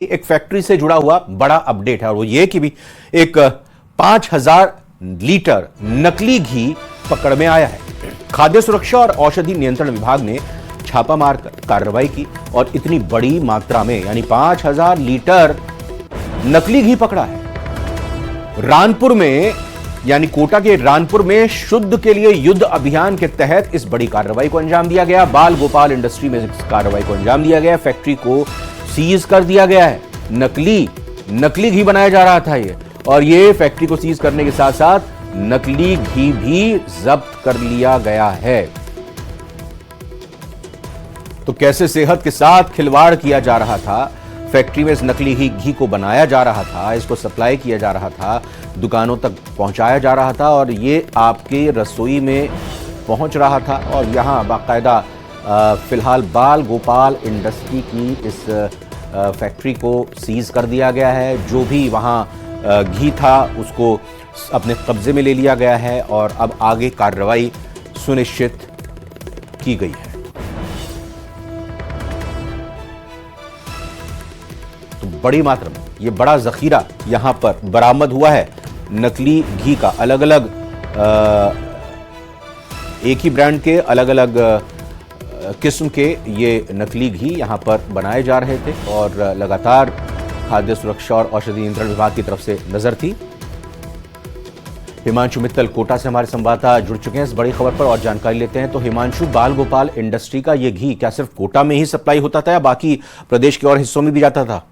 एक फैक्ट्री से जुड़ा हुआ बड़ा अपडेट है और वो ये कि भी एक 5000 लीटर नकली घी पकड़ में आया है। खाद्य सुरक्षा और औषधि नियंत्रण विभाग ने छापामार कार्रवाई की और इतनी बड़ी मात्रा में यानी 5000 लीटर नकली घी पकड़ा है। रानपुर में यानी कोटा के रानपुर में शुद्ध के लिए युद्ध अभियान के तहत इस बड़ी कार्रवाई को अंजाम दिया गया। बाल गोपाल इंडस्ट्री में इस कार्रवाई को अंजाम दिया गया। फैक्ट्री को सीज कर दिया गया है। नकली घी बनाया जा रहा था ये, और ये फैक्ट्री को सीज करने के साथ साथ नकली घी भी जब्त कर लिया गया है। तो कैसे सेहत के साथ खिलवाड़ किया जा रहा था। फैक्ट्री में इस नकली घी को बनाया जा रहा था, इसको सप्लाई किया जा रहा था, दुकानों तक पहुंचाया जा रहा था और ये आपके रसोई में पहुंच रहा था। और यहां बाकायदा फिलहाल बाल गोपाल इंडस्ट्री की इस फैक्ट्री को सीज कर दिया गया है। जो भी वहां घी था उसको अपने कब्जे में ले लिया गया है और अब आगे कार्रवाई सुनिश्चित की गई है। तो बड़ी मात्रा में ये बड़ा जखीरा यहां पर बरामद हुआ है नकली घी का। अलग अलग एक ही ब्रांड के अलग अलग किस्म के ये नकली घी यहां पर बनाए जा रहे थे और लगातार खाद्य सुरक्षा और औषधि नियंत्रण विभाग की तरफ से नजर थी। हिमांशु मित्तल कोटा से हमारे संवाददाता जुड़ चुके हैं इस बड़ी खबर पर और जानकारी लेते हैं। तो हिमांशु, बाल गोपाल इंडस्ट्री का ये घी क्या सिर्फ कोटा में ही सप्लाई होता था या बाकी प्रदेश के और हिस्सों में भी जाता था?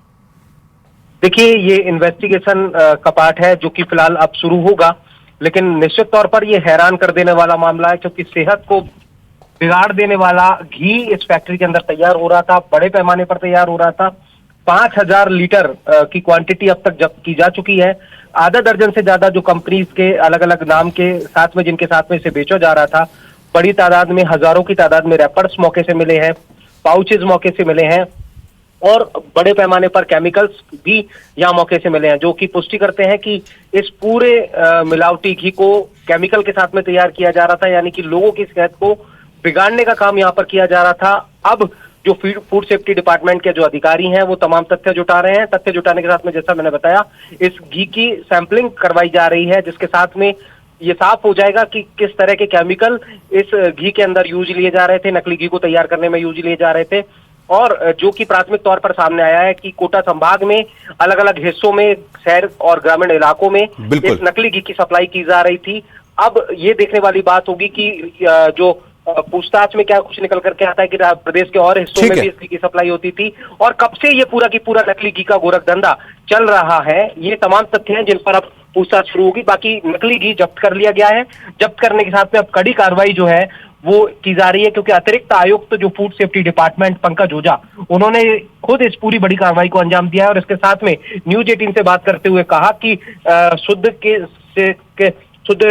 देखिए, ये इन्वेस्टिगेशन का पार्ट है जो कि फिलहाल अब शुरू होगा, लेकिन निश्चित तौर पर ये हैरान कर देने वाला मामला है क्योंकि सेहत को बिगाड़ देने वाला घी इस फैक्ट्री के अंदर तैयार हो रहा था, बड़े पैमाने पर तैयार हो रहा था। 5000 लीटर की क्वांटिटी अब तक जब्त की जा चुकी है। आधा दर्जन से ज्यादा जो कंपनीज के अलग अलग नाम के साथ में जिनके साथ में इसे बेचा जा रहा था, बड़ी तादाद में, हजारों की तादाद में रैपर्स मौके से मिले हैं, पाउचेज मौके से मिले हैं और बड़े पैमाने पर केमिकल्स भी यहाँ मौके से मिले हैं, जो कि पुष्टि करते हैं कि इस पूरे मिलावटी घी को केमिकल के साथ में तैयार किया जा रहा था, यानी कि लोगों की सेहत को बिगाड़ने का काम यहाँ पर किया जा रहा था। अब जो फूड सेफ्टी डिपार्टमेंट के जो अधिकारी हैं वो तमाम तथ्य जुटा रहे हैं। तथ्य जुटाने के साथ में, जैसा मैंने बताया, इस घी की सैंपलिंग करवाई जा रही है, जिसके साथ में ये साफ हो जाएगा कि किस तरह के केमिकल इस घी के अंदर यूज लिए जा रहे थे, नकली घी को तैयार करने में यूज लिए जा रहे थे। और जो कि प्राथमिक तौर पर सामने आया है कि कोटा संभाग में अलग अलग हिस्सों में, शहर और ग्रामीण इलाकों में इस नकली घी की सप्लाई की जा रही थी। अब ये देखने वाली बात होगी कि जो पूछताछ में क्या कुछ निकल करके आता है कि प्रदेश के और हिस्सों में भी इसकी सप्लाई होती थी और कब से ये पूरा की पूरा नकली घी का गोरख धंधा चल रहा है। ये तमाम तथ्य हैं जिन पर अब पूछताछ शुरू होगी। बाकी नकली घी जब्त कर लिया गया है। जब्त करने के साथ में अब कड़ी कार्रवाई जो है वो की जा रही है, क्योंकि अतिरिक्त आयुक्त जो फूड सेफ्टी डिपार्टमेंट पंकज ओझा, उन्होंने खुद इस पूरी बड़ी कार्रवाई को अंजाम दिया है और इसके साथ में न्यूज 18 से बात करते हुए कहा कि शुद्ध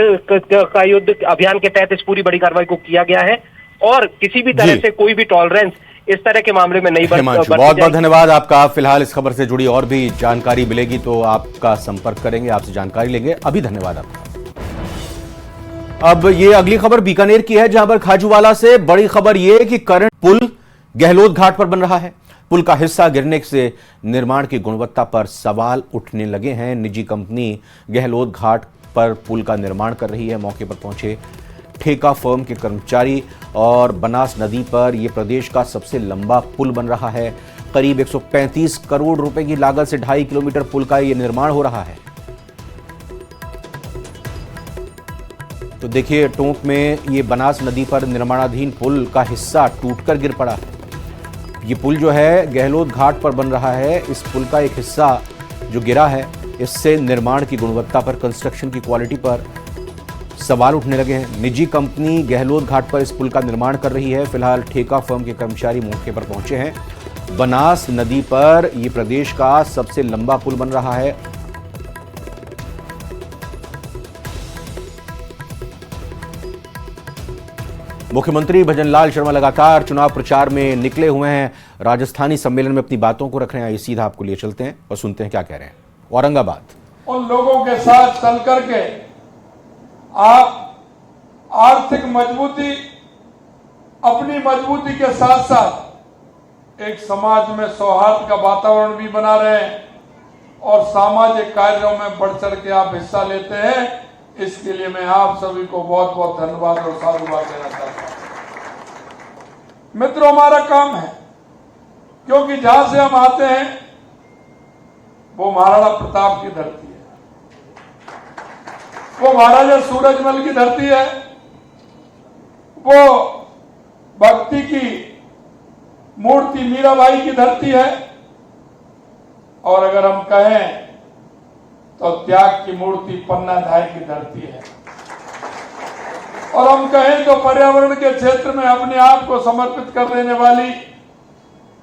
का युद्ध अभियान के तहत इस पूरी बड़ी कार्रवाई को किया गया है और किसी भी तरह से कोई भी टॉलरेंस इस तरह के मामले में नहीं बहुत बहुत धन्यवाद आपका। फिलहाल इस खबर से जुड़ी और भी जानकारी मिलेगी तो आपका संपर्क करेंगे, आपसे जानकारी लेंगे। अभी धन्यवाद आपका। अब ये अगली खबर बीकानेर की है, जहां पर खाजूवाला से बड़ी खबर यह कि करंट पुल गहलोत घाट पर बन रहा है। पुल का हिस्सा गिरने से निर्माण की गुणवत्ता पर सवाल उठने लगे हैं। निजी कंपनी गहलोत घाट पर पुल का निर्माण कर रही है। मौके पर पहुंचे ठेका फर्म के कर्मचारी और बनास नदी पर यह प्रदेश का सबसे लंबा पुल बन रहा है। करीब 135 करोड़ रुपए की लागत से 2.5 किलोमीटर पुल का यह निर्माण हो रहा है। तो देखिए, टोंक में ये बनास नदी पर निर्माणाधीन पुल का हिस्सा टूटकर गिर पड़ा है। ये पुल जो है गहलोत घाट पर बन रहा है। इस पुल का एक हिस्सा जो गिरा है, इससे निर्माण की गुणवत्ता पर, कंस्ट्रक्शन की क्वालिटी पर सवाल उठने लगे हैं। निजी कंपनी गहलोत घाट पर इस पुल का निर्माण कर रही है। फिलहाल ठेका फर्म के कर्मचारी मौके पर पहुंचे हैं। बनास नदी पर यह प्रदेश का सबसे लंबा पुल बन रहा है। मुख्यमंत्री भजनलाल शर्मा लगातार चुनाव प्रचार में निकले हुए हैं। राजस्थानी सम्मेलन में अपनी बातों को रख रहे हैं। ये सीधा आपको लिए चलते हैं और सुनते हैं क्या कह रहे हैं। औरंगाबाद। उन लोगों के साथ चल करके आप आर्थिक मजबूती, अपनी मजबूती के साथ साथ एक समाज में सौहार्द का वातावरण भी बना रहे और सामाजिक कार्यों में बढ़ चढ़ के आप हिस्सा लेते हैं, इसके लिए मैं आप सभी को बहुत बहुत धन्यवाद और साधुवाद देना चाहता हूं। मित्रों, हमारा काम है, क्योंकि जहां से हम आते हैं वो महाराणा प्रताप की धरती है, वो महाराजा सूरजमल की धरती है, वो भक्ति की मूर्ति मीराबाई की धरती है, और अगर हम कहें तो त्याग की मूर्ति पन्ना धाय की धरती है, और हम कहें तो पर्यावरण के क्षेत्र में अपने आप को समर्पित कर देने वाली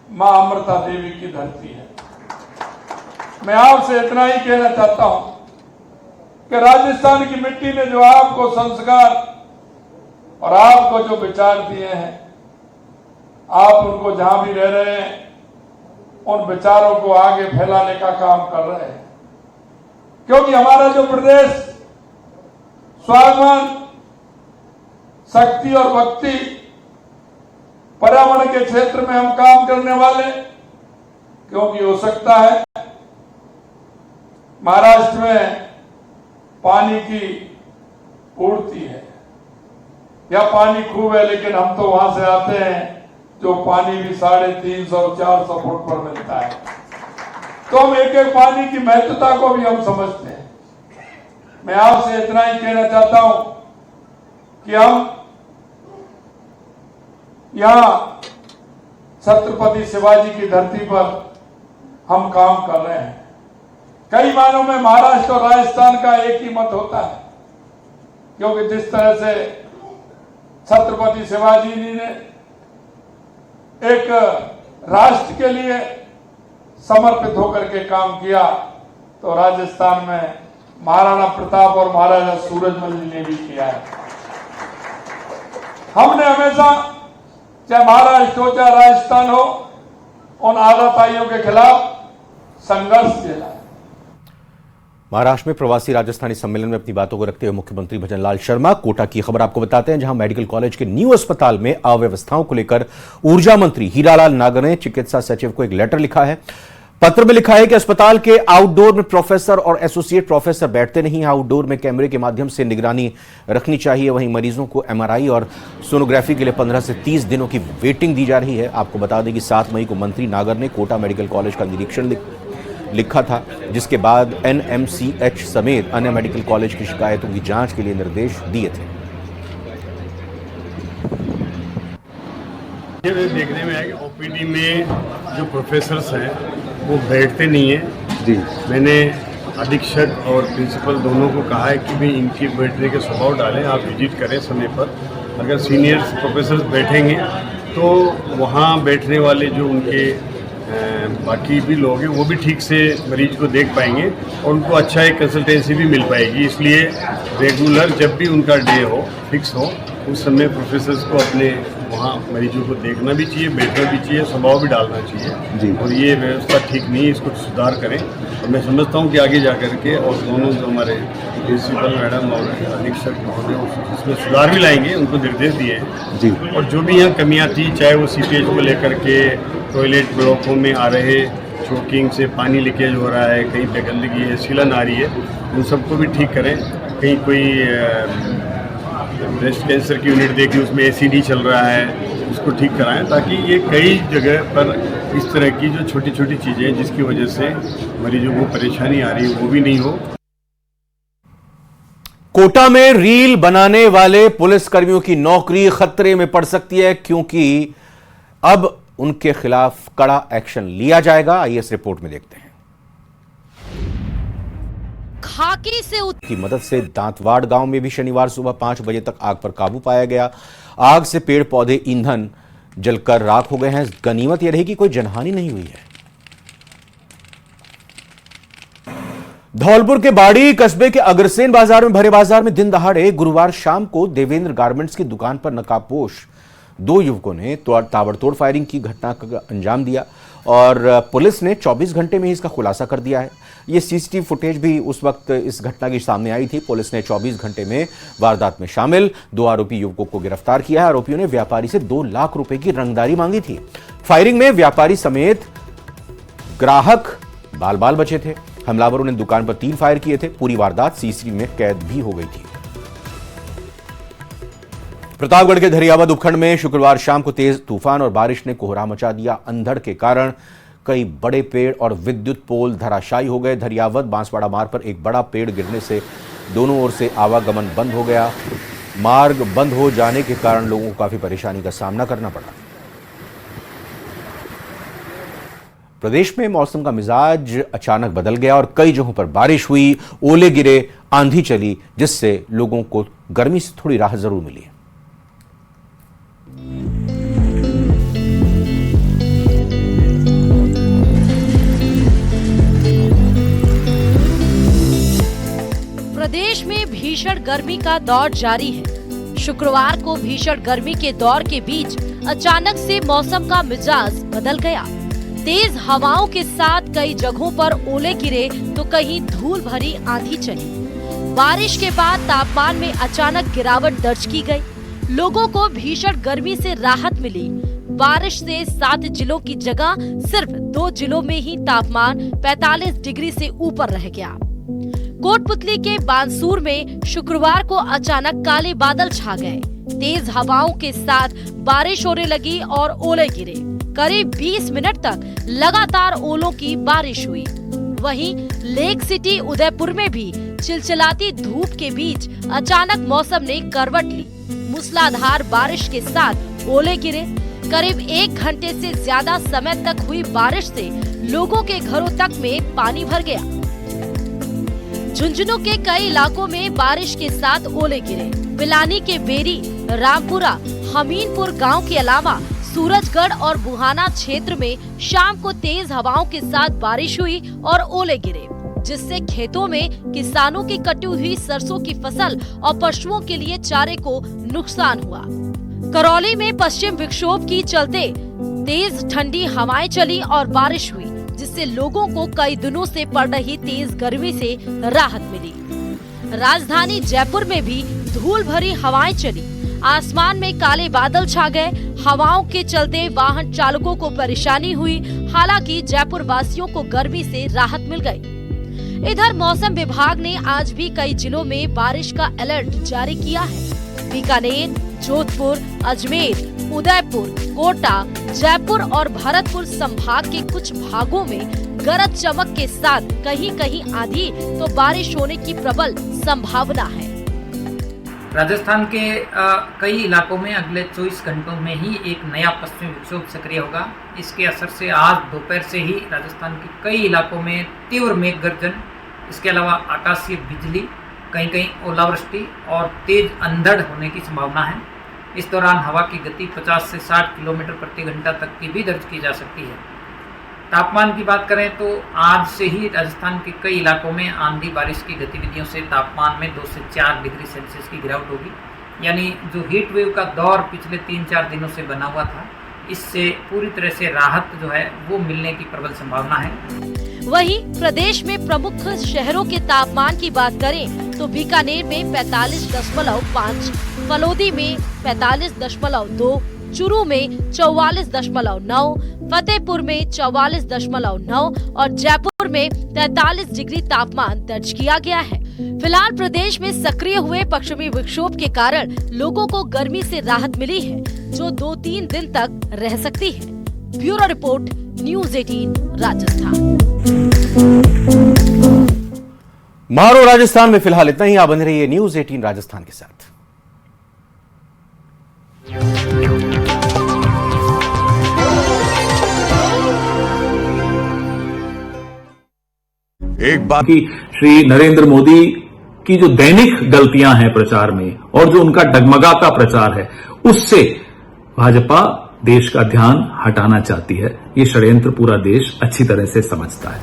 मां अमृता देवी की धरती है। मैं आपसे इतना ही कहना चाहता हूं कि राजस्थान की मिट्टी ने जो आपको संस्कार और आपको जो विचार दिए हैं, आप उनको जहां भी रह रहे हैं उन विचारों को आगे फैलाने का काम कर रहे हैं, क्योंकि हमारा जो प्रदेश स्वाभिमान, शक्ति और भक्ति, पर्यावरण के क्षेत्र में हम काम करने वाले, क्योंकि हो सकता है महाराष्ट्र में पानी की पूर्ति है या पानी खूब है, लेकिन हम तो वहां से आते हैं जो पानी भी 350-400 फुट पर मिलता है, तो हम एक एक पानी की महत्वता को भी हम समझते हैं। मैं आपसे इतना ही कहना चाहता हूं कि हम यहां छत्रपति शिवाजी की धरती पर हम काम कर रहे हैं। कई मायनों में महाराष्ट्र और राजस्थान का एक ही मत होता है, क्योंकि जिस तरह से छत्रपति शिवाजी जी ने एक राष्ट्र के लिए समर्पित होकर के काम किया, तो राजस्थान में महाराणा प्रताप और महाराजा सूरजमल जी ने भी किया है। हमने हमेशा, चाहे महाराष्ट्र हो चाहे राजस्थान हो, उन आतताइयों के खिलाफ संघर्ष किया है। महाराष्ट्र में प्रवासी राजस्थानी सम्मेलन में अपनी बातों को रखते हुए मुख्यमंत्री भजनलाल शर्मा कोटा की खबर आपको बताते हैं, जहां मेडिकल कॉलेज के न्यू अस्पताल में अव्यवस्थाओं को लेकर ऊर्जा मंत्री हीरालाल नागर ने चिकित्सा सचिव को एक लेटर लिखा है। पत्र में लिखा है कि अस्पताल के आउटडोर में प्रोफेसर और एसोसिएट प्रोफेसर बैठते नहीं हैं, आउटडोर में कैमरे के माध्यम से निगरानी रखनी चाहिए। वहीं मरीजों को एमआरआई और सोनोग्राफी के लिए 15 से 30 दिनों की वेटिंग दी जा रही है। आपको बता दें कि 7 मई को मंत्री नागर ने कोटा मेडिकल कॉलेज का निरीक्षण लिखा था, जिसके बाद एनएमसीएच समेत अन्य मेडिकल कॉलेज की शिकायतों की जांच के लिए निर्देश दिए थे। ये देखने में है कि ओपीडी में जो प्रोफेसर्स हैं वो बैठते नहीं हैं। जी, मैंने अधीक्षक और प्रिंसिपल दोनों को कहा है कि भाई इनकी बैठने के स्वभाव डालें, आप विजिट करें समय पर। अगर सीनियर प्रोफेसर्स बैठेंगे तो वहाँ बैठने वाले जो उनके बाकी भी लोग हैं वो भी ठीक से मरीज को देख पाएंगे और उनको अच्छा एक कंसल्टेंसी भी मिल पाएगी। इसलिए रेगुलर जब भी उनका डे हो, फिक्स हो, उस समय प्रोफेसर्स को अपने वहाँ मरीजों को देखना भी चाहिए, बैठना भी चाहिए, स्वभाव भी डालना चाहिए जी। और ये व्यवस्था ठीक नहीं है, इसको सुधार करें। और मैं समझता हूँ कि आगे जा कर के और दोनों जो हमारे प्रिंसिपल मैडम और अधीक्षक महोदय इसमें सुधार भी लाएंगे, उनको निर्देश दिए हैं जी। और जो भी यहाँ कमियाँ थी, चाहे वो सीपेज को लेकर के, टॉयलेट ब्लॉकों में आ रहे चोकिंग से पानी लीकेज हो रहा है, कहीं पे गंदगी है, सीलन आ रही है, उन सबको भी ठीक करें। कहीं कोई ब्रेस्ट कैंसर की यूनिट देखी, उसमें एसीडी चल रहा है, उसको ठीक कराएं, ताकि ये कई जगह पर इस तरह की जो छोटी छोटी चीज़ें जिसकी वजह से मरीजों को परेशानी आ रही है वो भी नहीं हो। कोटा में रील बनाने वाले पुलिसकर्मियों की नौकरी खतरे में पड़ सकती है, क्योंकि अब उनके खिलाफ कड़ा एक्शन लिया जाएगा। आइए इस रिपोर्ट में देखते हैं। खाकी से की मदद से दांतवाड़ गांव में भी शनिवार सुबह 5 बजे तक आग पर काबू पाया गया। आग से पेड़ पौधे, ईंधन जलकर राख हो गए हैं। गनीमत यह रही कि कोई जनहानि नहीं हुई है। धौलपुर के बाड़ी कस्बे के अग्रसेन बाजार में भरे बाजार में दिन दहाड़े गुरुवार शाम को देवेंद्र गारमेंट्स की दुकान पर नकाबपोश 2 युवकों ने ताबड़तोड़ फायरिंग की घटना का अंजाम दिया और पुलिस ने 24 घंटे में ही इसका खुलासा कर दिया है। ये सीसीटीवी फुटेज भी उस वक्त इस घटना की सामने आई थी। पुलिस ने 24 घंटे में वारदात में शामिल 2 आरोपी युवकों को गिरफ्तार किया है। आरोपियों ने व्यापारी से 2 लाख रुपए की रंगदारी मांगी थी। फायरिंग में व्यापारी समेत ग्राहक बाल बाल बचे थे। हमलावरों ने दुकान पर 3 फायर किए थे। पूरी वारदात सीसीटीवी में कैद भी हो गई थी। प्रतापगढ़ के धरियावद उपखंड में शुक्रवार शाम को तेज तूफान और बारिश ने कोहरा मचा दिया। अंधड़ के कारण कई बड़े पेड़ और विद्युत पोल धराशायी हो गए। धरियावद बांसवाड़ा मार्ग पर एक बड़ा पेड़ गिरने से दोनों ओर से आवागमन बंद हो गया। मार्ग बंद हो जाने के कारण लोगों को काफी परेशानी का सामना करना पड़ा। प्रदेश में मौसम का मिजाज अचानक बदल गया और कई जगहों पर बारिश हुई, ओले गिरे, आंधी चली, जिससे लोगों को गर्मी से थोड़ी राहत जरूर मिली। प्रदेश में भीषण गर्मी का दौर जारी है। शुक्रवार को भीषण गर्मी के दौर के बीच अचानक से मौसम का मिजाज बदल गया। तेज हवाओं के साथ कई जगहों पर ओले गिरे तो कहीं धूल भरी आंधी चली। बारिश के बाद तापमान में अचानक गिरावट दर्ज की गई। लोगों को भीषण गर्मी से राहत मिली। बारिश से 7 जिलों की जगह सिर्फ 2 जिलों में ही तापमान 45 डिग्री से ऊपर रह गया। कोटपुतली के बानसूर में शुक्रवार को अचानक काले बादल छा गए। तेज हवाओं के साथ बारिश होने लगी और ओले गिरे। करीब 20 मिनट तक लगातार ओलों की बारिश हुई। वहीं लेक सिटी उदयपुर में भी चिलचिलाती धूप के बीच अचानक मौसम ने करवट ली। मूसलाधार बारिश के साथ ओले गिरे। करीब 1 घंटे से ज्यादा समय तक हुई बारिश से लोगों के घरों तक में पानी भर गया। झुंझुनू के कई इलाकों में बारिश के साथ ओले गिरे। पिलानी के बेरी, रामपुरा, हमीनपुर गांव के अलावा सूरजगढ़ और बुहाना क्षेत्र में शाम को तेज हवाओं के साथ बारिश हुई और ओले गिरे, जिससे खेतों में किसानों की कटी हुई सरसों की फसल और पशुओं के लिए चारे को नुकसान हुआ। करौली में पश्चिम विक्षोभ की चलते तेज ठंडी हवाएं चली और बारिश हुई, जिससे लोगों को कई दिनों से पड़ रही तेज गर्मी से राहत मिली। राजधानी जयपुर में भी धूल भरी हवाएं चली। आसमान में काले बादल छा गए। हवाओं के चलते वाहन चालकों को परेशानी हुई। हालांकि जयपुर वासियों को गर्मी से राहत मिल गई। इधर मौसम विभाग ने आज भी कई जिलों में बारिश का अलर्ट जारी किया है। बीकानेर, जोधपुर, अजमेर, उदयपुर, कोटा, जयपुर और भरतपुर संभाग के कुछ भागों में गरज चमक के साथ कहीं कहीं आंधी तो बारिश होने की प्रबल संभावना है। राजस्थान के कई इलाकों में अगले 24 घंटों में ही एक नया पश्चिमी विक्षोभ सक्रिय होगा। इसके असर से आज दोपहर से ही राजस्थान के कई इलाकों में तीव्र मेघ गर्जन, इसके अलावा आकाशीय बिजली, कहीं कहीं ओलावृष्टि और तेज अंधड़ होने की संभावना है। इस दौरान हवा की गति 50 से 60 किलोमीटर प्रति घंटा तक की भी दर्ज की जा सकती है। तापमान की बात करें तो आज से ही राजस्थान के कई इलाकों में आंधी बारिश की गतिविधियों से तापमान में 2 से 4 डिग्री सेल्सियस की गिरावट होगी। यानी जो हीट वेव का दौर पिछले 3-4 दिनों से बना हुआ था, इससे पूरी तरह से राहत जो है वो मिलने की प्रबल संभावना है। वहीं प्रदेश में प्रमुख शहरों के तापमान की बात करें तो बीकानेर में 45.5, फलोदी में 45.2, चूरू में 44.9, फतेहपुर में 44.9 और जयपुर में 43 डिग्री तापमान दर्ज किया गया है। फिलहाल प्रदेश में सक्रिय हुए पश्चिमी विक्षोभ के कारण लोगों को गर्मी से राहत मिली है, जो 2-3 दिन तक रह सकती है। Bureau report, news 18 Rajasthan. मारो राजस्थान में फिलहाल इतना ही। आप बने रहिए न्यूज़ 18 राजस्थान के साथ। एक बात की, श्री नरेंद्र मोदी की जो दैनिक गलतियां हैं प्रचार में और जो उनका डगमगाता प्रचार है, उससे भाजपा देश का ध्यान हटाना चाहती है। ये षड्यंत्र पूरा देश अच्छी तरह से समझता है।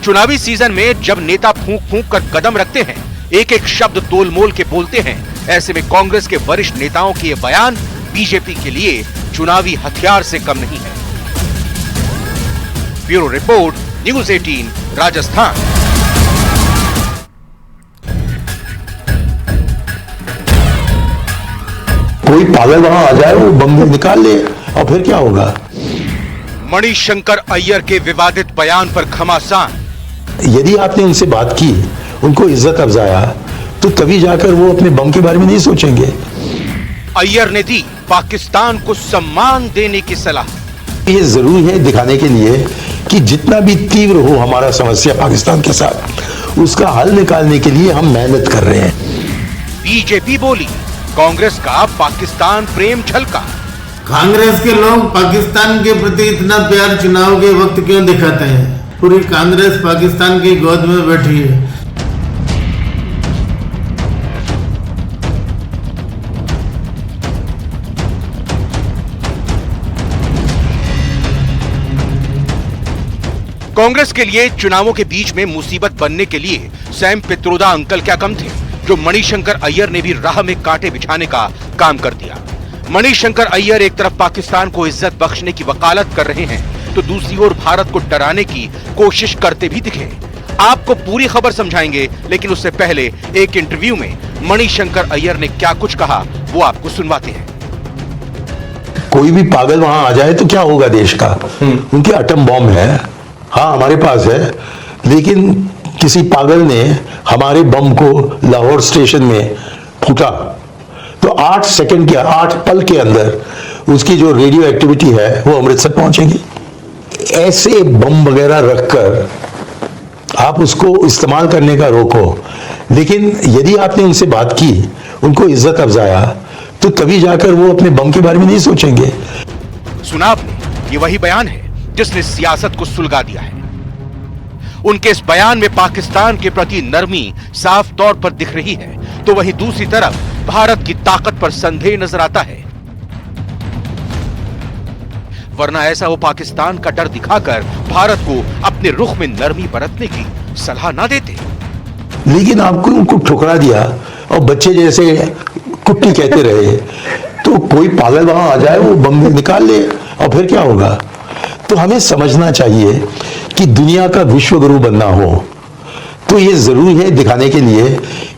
चुनावी सीजन में जब नेता फूंक फूंक कर कदम रखते हैं, एक एक शब्द तोल मोल के बोलते हैं, ऐसे में कांग्रेस के वरिष्ठ नेताओं के ये बयान बीजेपी के लिए चुनावी हथियार से कम नहीं है। Bureau report, news 18 Rajasthan. कोई पागल वहां आ जाए, वो बम निकाल ले और फिर क्या होगा। मणिशंकर अय्यर के विवादित बयान पर घमासान। यदि आपने उनसे बात की, उनको इज्जत अफजाया, तो तभी जाकर वो अपने बम के बारे में नहीं सोचेंगे। अय्यर ने दी पाकिस्तान को सम्मान देने की सलाह। ये जरूरी है दिखाने के लिए कि जितना भी तीव्र हो हमारा समस्या पाकिस्तान के साथ, उसका हल निकालने के लिए हम मेहनत कर रहे हैं। बीजेपी बोली, कांग्रेस का पाकिस्तान प्रेम झलका। कांग्रेस के लोग पाकिस्तान के प्रति इतना प्यार चुनाव के वक्त क्यों दिखाते हैं? पूरी कांग्रेस पाकिस्तान की गोद में बैठी है। कांग्रेस के लिए चुनावों के बीच में मुसीबत बनने के लिए सैम पित्रोदा अंकल क्या कम थे, जो मणिशंकर अय्यर ने भी राह में कांटे बिछाने का काम कर दिया। मणिशंकर अय्यर एक तरफ पाकिस्तान को इज्जत बख्शने की वकालत कर रहे हैं, तो दूसरी ओर भारत को डराने की कोशिश करते भी दिखे। आपको पूरी खबर समझाएंगे, लेकिन उससे पहले एक इंटरव्यू में मणिशंकर अय्यर ने क्या कुछ कहा, वो आपको सुनवाते हैं। कोई भी पागल वहां आ जाए तो क्या होगा देश का। उनके एटम बॉम्ब है, हाँ हमारे पास है, लेकिन किसी पागल ने हमारे बम को लाहौर स्टेशन में फूटा तो 8 सेकंड के 8 पल के अंदर उसकी जो रेडियो एक्टिविटी है वो अमृतसर पहुंचेगी। ऐसे बम वगैरह रखकर आप उसको इस्तेमाल करने का रोको, लेकिन यदि आपने उनसे बात की, उनको इज्जत अफजाया, तो तभी जाकर वो अपने बम के बारे में नहीं सोचेंगे। सुना आपने, ये वही बयान है जिसने सियासत को सुलगा दिया है। उनके इस बयान में पाकिस्तान के प्रति नरमी साफ तौर पर दिख रही है, तो वहीं दूसरी तरफ भारत की ताकत पर संदेह नजर आता है। वरना ऐसा वो पाकिस्तान का डर दिखाकर भारत को अपने रुख में नरमी बरतने की सलाह ना देते। लेकिन आपको उनको ठुकरा दिया और बच्चे जैसे कुट्टी कहते रहे, तो कोई पागल वहां आ जाए, वो बम निकाल ले और फिर क्या होगा। तो हमें समझना चाहिए कि दुनिया का विश्व गुरु बनना हो तो ये जरूरी है दिखाने के लिए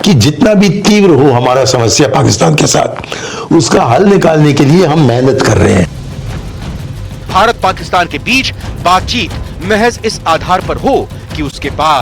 कि जितना भी तीव्र हो हमारा समस्या पाकिस्तान के साथ, उसका हल निकालने के लिए हम मेहनत कर रहे हैं। भारत पाकिस्तान के बीच बातचीत महज इस आधार पर हो कि उसके बाद